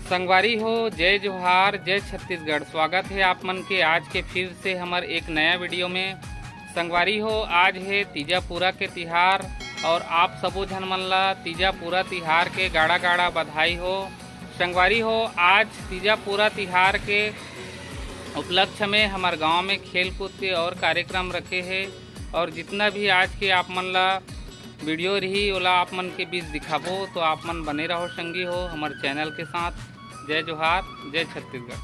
संगवारी हो, जय जोहार, जय छत्तीसगढ़। स्वागत है आप मन के आज के फिर से हमारे एक नया वीडियो में। संगवारी हो, आज है तीजापुरा के तिहार और आप सबो झन मन ला तीजापुरा तिहार के गाड़ा गाड़ा बधाई हो। संगवारी हो, आज तीजापुरा तिहार के उपलक्ष्य में हमारे गांव में खेल कूद के और कार्यक्रम रखे हैं और जितना भी आज के आप मन ला वीडियो रही ओला आप मन के बीच दिखाबो, तो आप मन बने रहो संगी हो हमारे चैनल के साथ। जय जोहार, जय छत्तीसगढ़।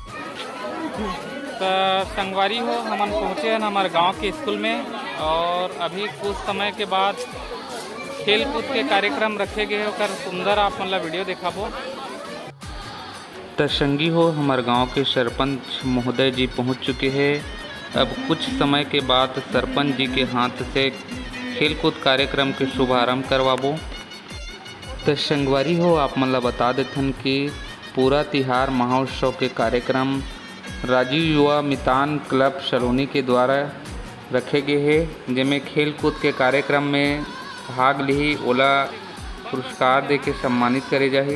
तो संगवारी हो, हम पहुँचे हैं हमारे गांव के स्कूल में और अभी कुछ समय के बाद खेल कूद के कार्यक्रम रखे गए होकर सुंदर आप मन ला वीडियो दिखाबो। तो संगी हो, हमारे गांव के सरपंच महोदय जी पहुंच चुके हैं। अब कुछ समय के बाद सरपंच जी के हाथ से खेलकूद कार्यक्रम के शुभारंभ करवाबो। तो संगवारी हो, आप मन ला बता देथन कि पूरा तिहार महोत्सव के कार्यक्रम राजीव युवा मितान क्लब सलोनी के द्वारा रखे गए हैं, जिसमें खेल कूद के कार्यक्रम में भाग ली ओला पुरस्कार दे के सम्मानित करे जाए।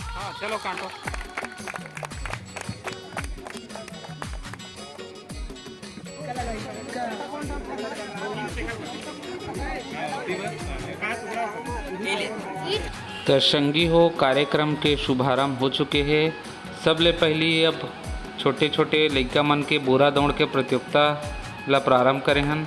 हाँ, चलो कांटो। तो संगी हो, कार्यक्रम के शुभारंभ हो चुके हैं। सबले पहली अब छोटे छोटे लड़का मन के बोरा दौड़ के प्रतियोगिता ला प्रारंभ करे हन।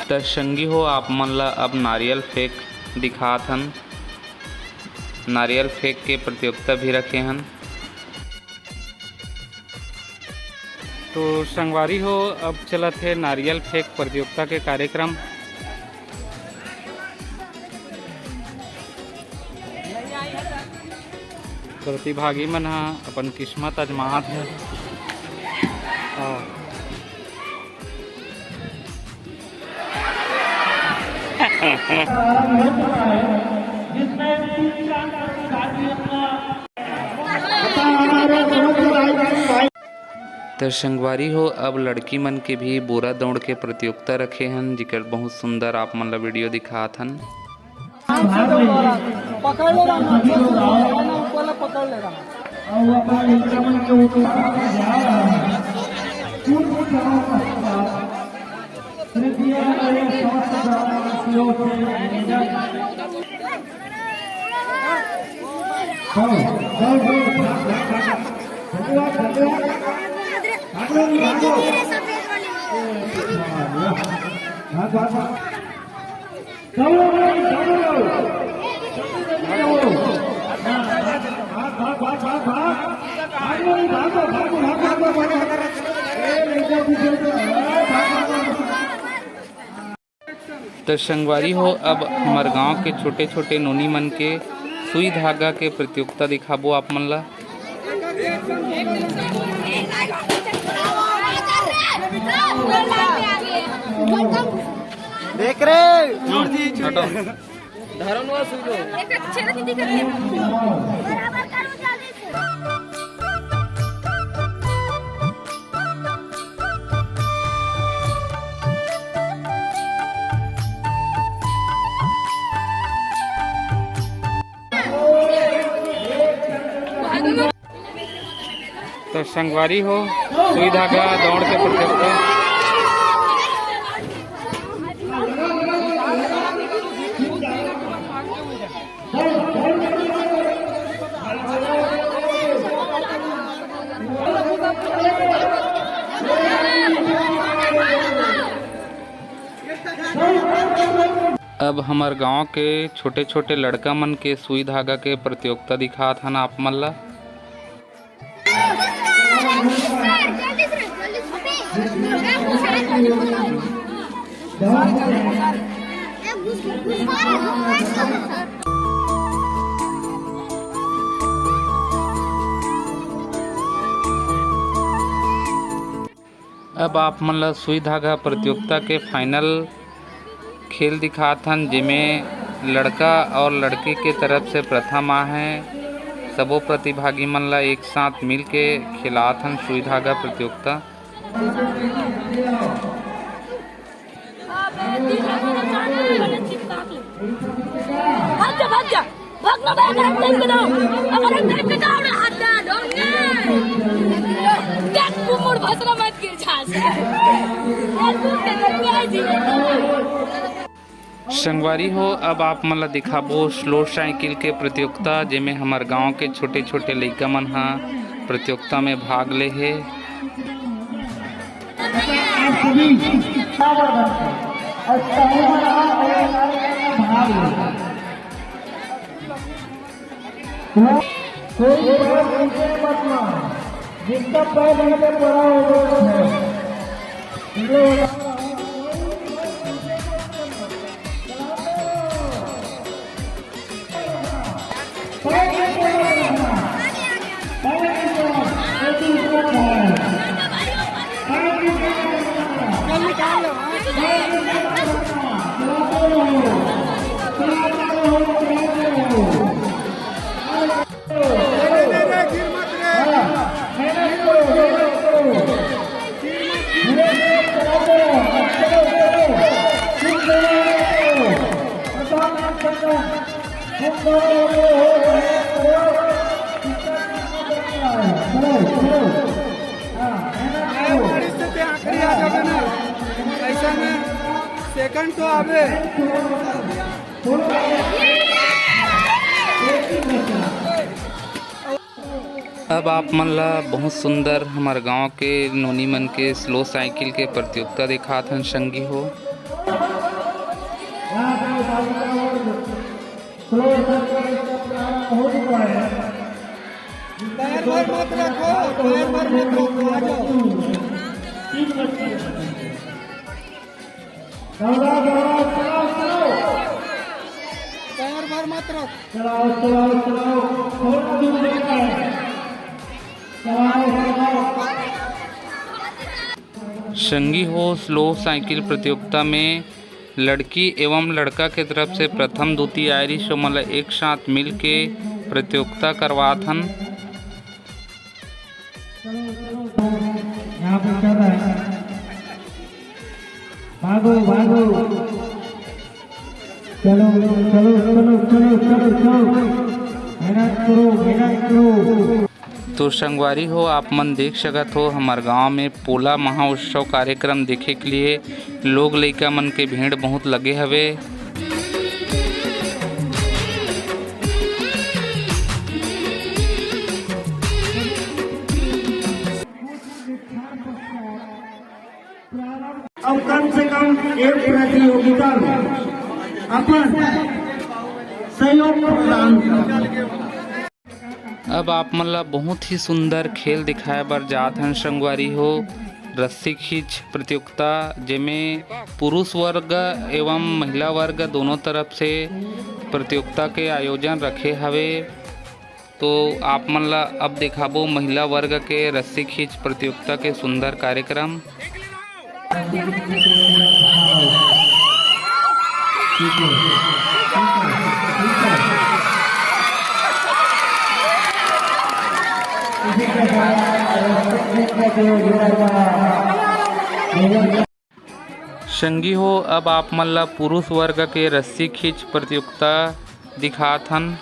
तो संगी हो, आप मन ला अब नारियल फेंक दिखात हन। नारियल फेंक के प्रतियोगिता भी रखे हन। तो संगवारी हो, अब चलत है नारियल फेंक प्रतियोगिता के कार्यक्रम। प्रतिभागी मन हा अपन किस्मत आजमात है। तो संगवारी हो, अब लड़की मन के भी बोरा दौड़ के प्रतियोगिता रखे हन, जिकर बहुत सुंदर आप मन ला वीडियो दिखात हन। तो संगवारी हो, अब हमारे गांव के छोटे छोटे नोनी मन के सुई धागा के प्रतियोगिता दिखाबो आप मन ला। देख रे धरनवा सुई तो संगवारी हो, सुई धागा दौड़ के प्रतियोगिता। अब हमार गांव के छोटे छोटे लड़का मन के सुई धागा के प्रतियोगिता दिखात हन आप मन ला। अब आप मन ला सुई धागा प्रतियोगिता के फाइनल खेल दिखाथन, जिमें लड़का और लड़की के तरफ से प्रथम आ हैं। सबो प्रतिभागी मन ला एक साथ मिल के खिलाथन सुई धागा प्रतियोगिता। संगवारी हो, अब आप मन ला दिखाबो स्लो साइकिल के प्रतियोगिता, जेमे हमार गांव के छोटे छोटे लइका मन हा प्रतियोगिता में भाग ले हे। जिसका पैर नहीं पे पड़ा ऐसा में सेकंड तो आवे। अब आप मन ला बहुत सुंदर हमार गांव के नोनी मन के स्लो साइकिल के प्रतियोगिता दिखाथन संगी हो। पैर पर मत रखो, पैर पर मत रखो, आ जाओ। पैर पर मत रखो। चलाओ चलाओ चलाओ, थोड़ा दूर जाता है। संगी हो, स्लो साइकिल प्रतियोगिता में लड़की एवं लड़का के तरफ से प्रथम द्वितीय आयरिश मन एक साथ मिल के प्रतियोगिता करवाथन। यहाँ पे चल रहा है, भागो भागो, चलो चलो चलो चलो चलो चलो, मेहनत करो मेहनत करो। तो संगवारी हो, आप मन देख सकत हो हमार गांव में पोला महाउत्सव कार्यक्रम देखे के लिए लोग लइका मन के भीड़ बहुत लगे हवे। अब कम से कम एक प्रतियोगिता अपन सहयोग प्रदान। अब आप मन ला बहुत ही सुंदर खेल दिखाए बर जात हन संगवारी हो। रस्सी खींच प्रतियोगिता, जेमें पुरुष वर्ग एवं महिला वर्ग दोनों तरफ से प्रतियोगिता के आयोजन रखे हवे। तो आप मन ला अब दिखाबो महिला वर्ग के रस्सी खींच प्रतियोगिता के सुंदर कार्यक्रम। संगी हो, अब आप मन ला पुरुष वर्ग के रस्सी खींच प्रतियोगिता दिखाथन।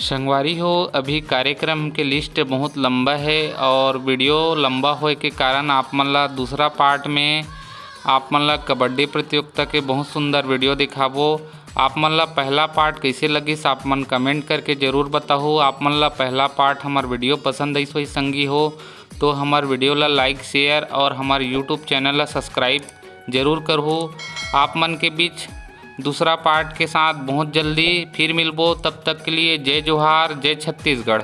संगवारी हो, अभी कार्यक्रम के लिस्ट बहुत लंबा है और वीडियो लंबा होए के कारण आप मन ला दूसरा पार्ट में आप मन ला कबड्डी प्रतियोगिता के बहुत सुंदर वीडियो दिखाबो। आप मन ला पहला पार्ट कैसे लगिस आप मन कमेंट करके ज़रूर बताओ। आप मन ला पहला पार्ट हमार वीडियो पसंद आई सोई संगी हो तो हमार वीडियो ला लाइक शेयर और हमार यूट्यूब चैनल ला सब्सक्राइब जरूर करो। आप मन के बीच दूसरा पार्ट के साथ बहुत जल्दी फिर मिलबो। तब तक के लिए जय जोहार, जय छत्तीसगढ़।